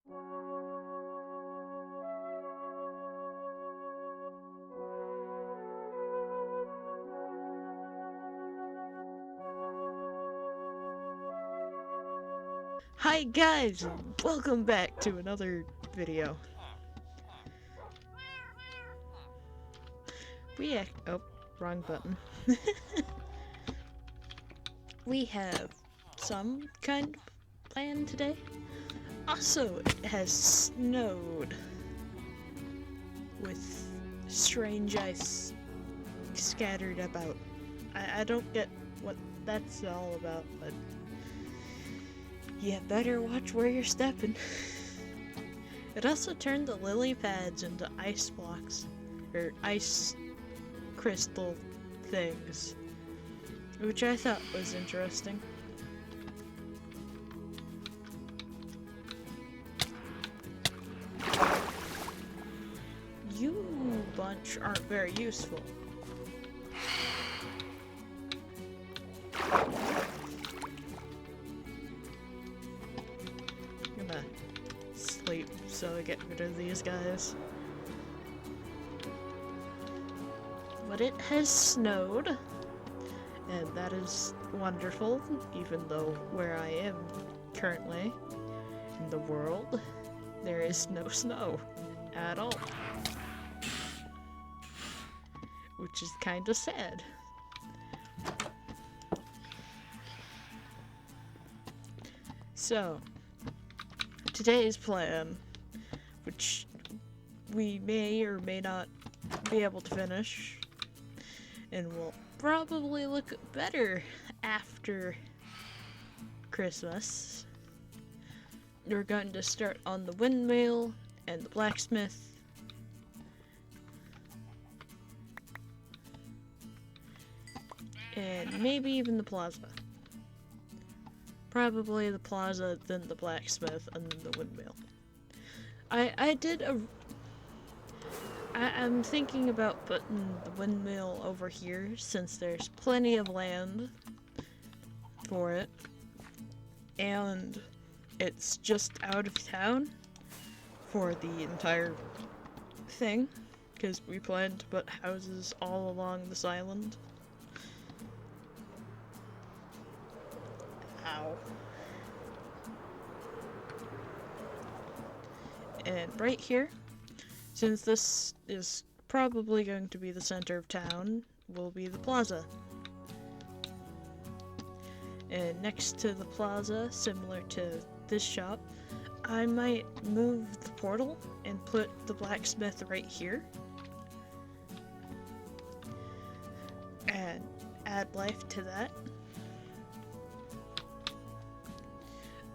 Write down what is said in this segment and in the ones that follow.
Hi guys, welcome back to another video. Oh, wrong button. We have some kind of plan today. Also, it has snowed with strange ice scattered about. I don't get what that's all about, but you better watch where you're stepping. It also turned the lily pads into ice blocks, or ice crystal things, which I thought was interesting. You bunch aren't very useful. I'm gonna sleep so I get rid of these guys. But it has snowed, and that is wonderful, even though where I am currently in the world, there is no snow at all. Which is kinda sad. So, today's plan, which we may or may not be able to finish, and will probably look better after Christmas. We're going to start on the windmill and the blacksmith. And maybe even the plaza. Probably the plaza, then the blacksmith, and then the windmill. I'm thinking about putting the windmill over here since there's plenty of land for it. And it's just out of town for the entire thing, because we plan to put houses all along this island. Ow. And right here, since this is probably going to be the center of town, will be the plaza. And next to the plaza, similar to this shop, I might move the portal and put the blacksmith right here. And add life to that.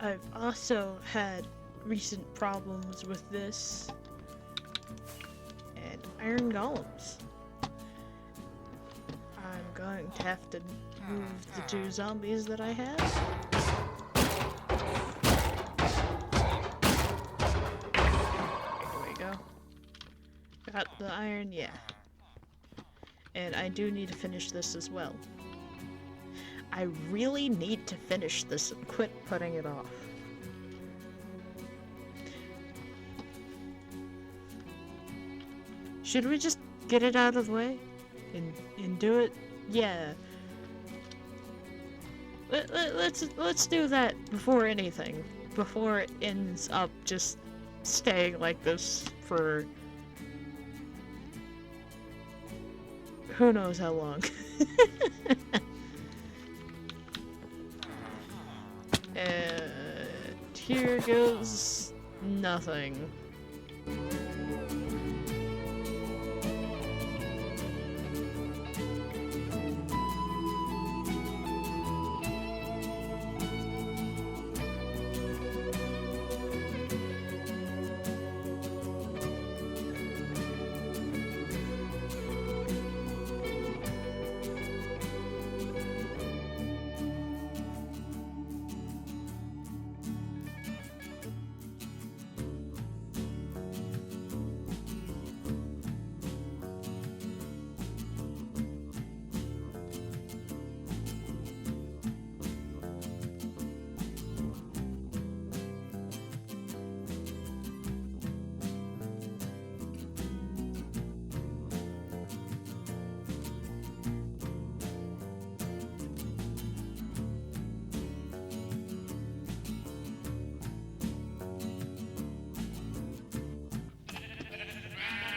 I've also had recent problems with this and iron golems. I'm going to have to move the 2 zombies that I have. Here we go. Got the iron, yeah. And I do need to finish this as well. I really need to finish this and quit putting it off. Should we just get it out of the way and do it? Yeah. Let's do that before anything. Before it ends up just staying like this for who knows how long. And here goes nothing.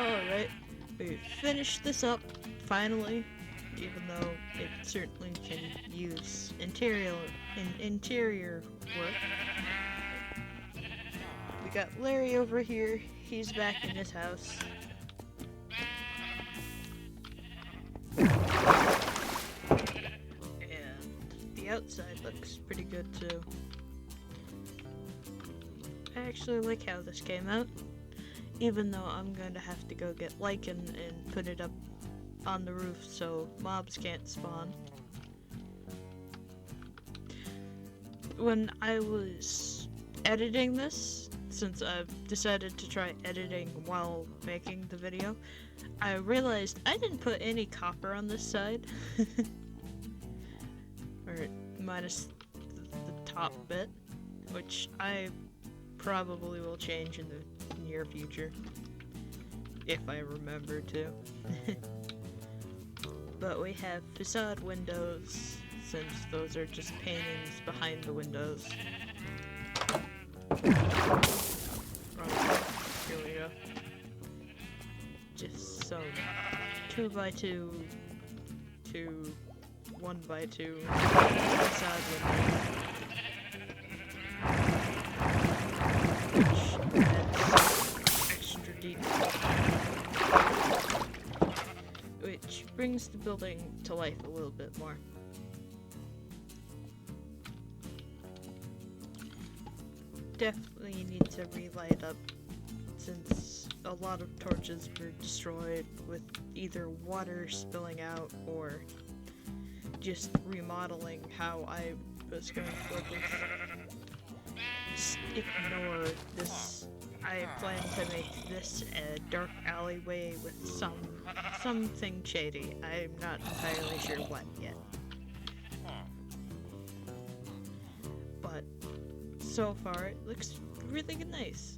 Alright, we finished this up, finally, even though it certainly can use interior work. We got Larry over here, he's back in his house. And the outside looks pretty good too. I actually like how this came out. Even though I'm going to have to go get lichen and put it up on the roof so mobs can't spawn. When I was editing this, since I've decided to try editing while making the video, I realized I didn't put any copper on this side. Or minus the top bit, which I probably will change in the near future, if I remember to. But we have facade windows, since those are just paintings behind the windows. Here we go. Just some 2x2 to 1x2 facade windows. Which adds extra detail. Which brings the building to life a little bit more. Definitely need to relight up, since a lot of torches were destroyed with either water spilling out or just remodeling how I was going for this. Just ignore this. I plan to make this a dark alleyway with something shady. I'm not entirely sure what yet. But so far it looks really nice.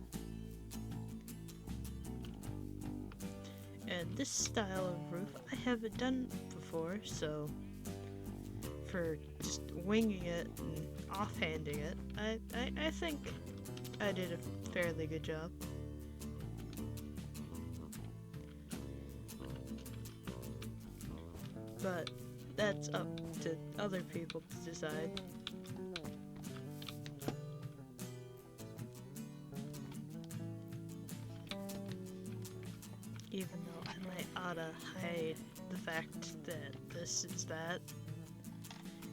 And this style of roof I haven't done before, so for just winging it and offhanding it, I think I did a fairly good job. But that's up to other people to decide. Even though I might oughta hide the fact that this is that.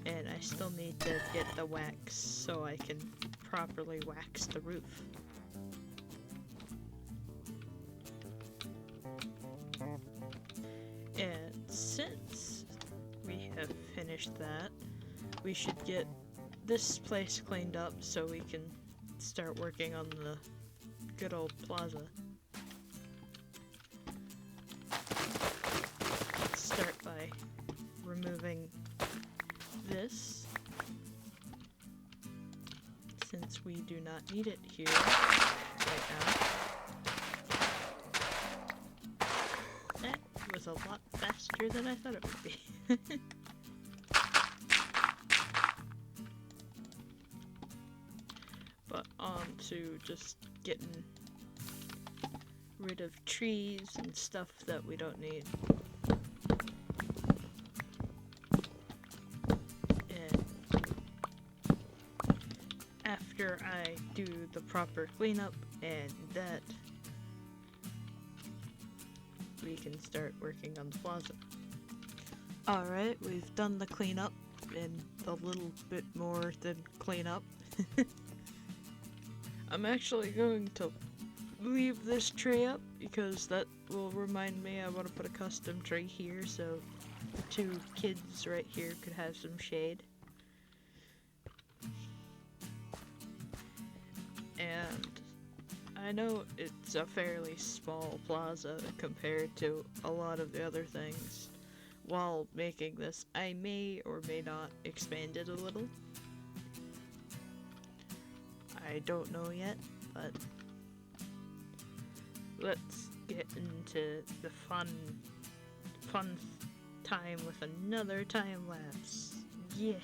And I still need to get the wax so I can properly wax the roof. And since we have finished that, we should get this place cleaned up so we can start working on the good old plaza. Let's start by removing this, since we do not need it here right now. That was a lot faster than I thought it would be. But on to just getting rid of trees and stuff that we don't need. After I do the proper cleanup and that, we can start working on the plaza. Alright, we've done the cleanup and a little bit more than cleanup. I'm actually going to leave this tree up because that will remind me I want to put a custom tree here so the two kids right here could have some shade. And I know it's a fairly small plaza compared to a lot of the other things. While making this, I may or may not expand it a little. I don't know yet, but let's get into the fun time with another time lapse. Yay!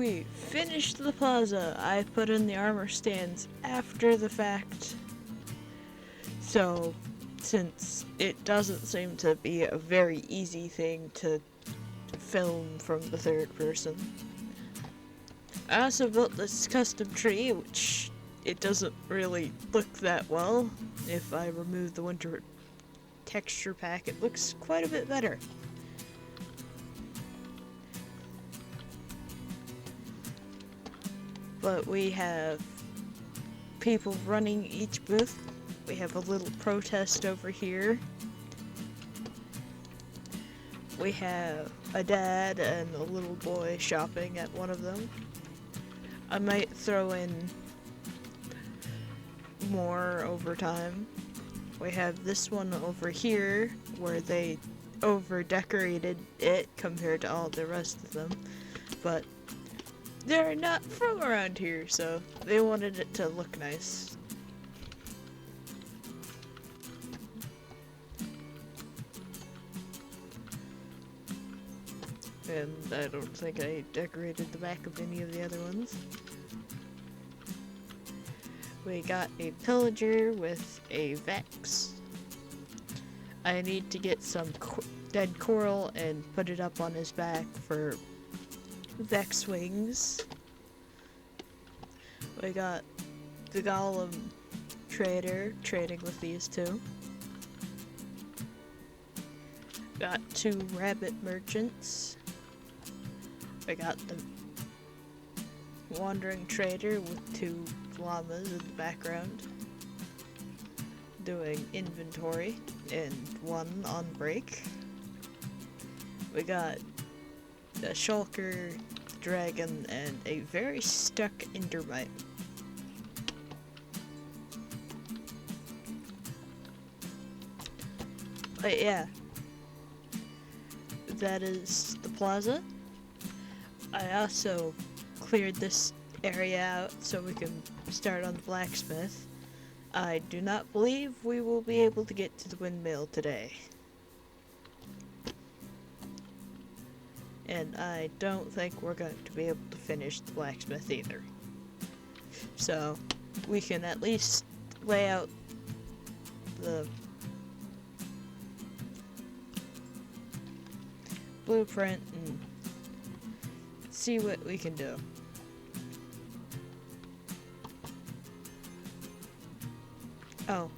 we finished the plaza. I put in the armor stands after the fact. So, since it doesn't seem to be a very easy thing to film from the third person. I also built this custom tree, which it doesn't really look that well. If I remove the winter texture pack, it looks quite a bit better. But we have people running each booth. We have a little protest over here. We have a dad and a little boy shopping at one of them. I might throw in more over time. We have this one over here where they over decorated it compared to all the rest of them, but they're not from around here, so they wanted it to look nice. And I don't think I decorated the back of any of the other ones. We got a pillager with a Vex. I need to get some dead coral and put it up on his back for Vex wings. We got the Golem trader trading with these two. Got 2 rabbit merchants. I got the wandering trader with 2 llamas in the background doing inventory and 1 on break. We got a shulker dragon and a very stuck endermite. But yeah, that is the plaza. I also cleared this area out so we can start on the blacksmith. I do not believe we will be able to get to the windmill today. And I don't think we're going to be able to finish the blacksmith either. So, we can at least lay out the blueprint and see what we can do. Oh.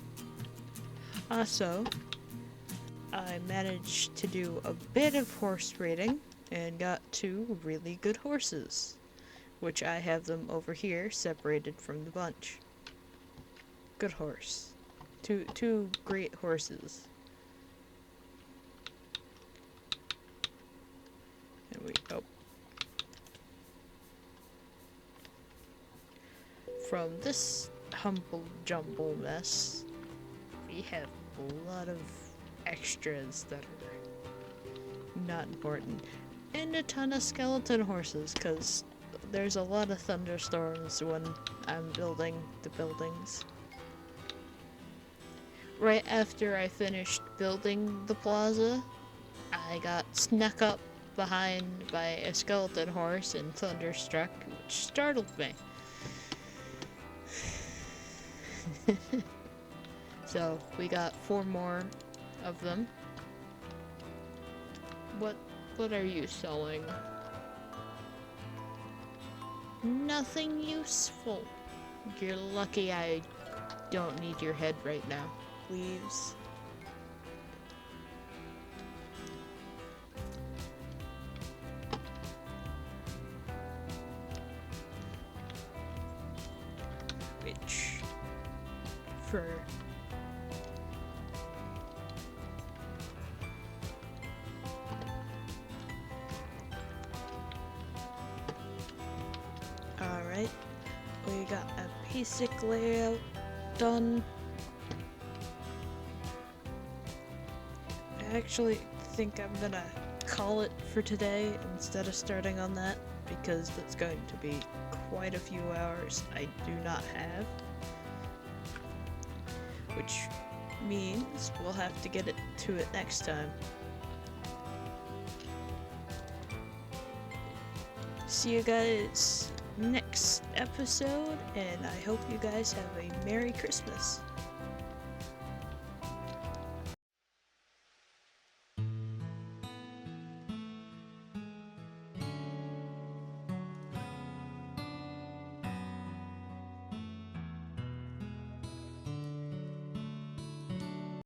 Also, I managed to do a bit of horse breeding and got 2 really good horses, which I have them over here separated from the bunch. Good horse. Two great horses. There we go. From this humble jumble mess, we have a lot of extras that are not important. And a ton of skeleton horses, because there's a lot of thunderstorms when I'm building the buildings. Right after I finished building the plaza, I got snuck up behind by a skeleton horse and thunderstruck, which startled me. So, we got 4 more of them. What are you selling? Nothing useful. You're lucky I don't need your head right now. Leaves. Which, for alright, we got a basic layout done. I actually think I'm gonna call it for today instead of starting on that, because that's going to be quite a few hours I do not have. Which means we'll have to get to it next time. see you guys next episode, and I hope you guys have a Merry Christmas.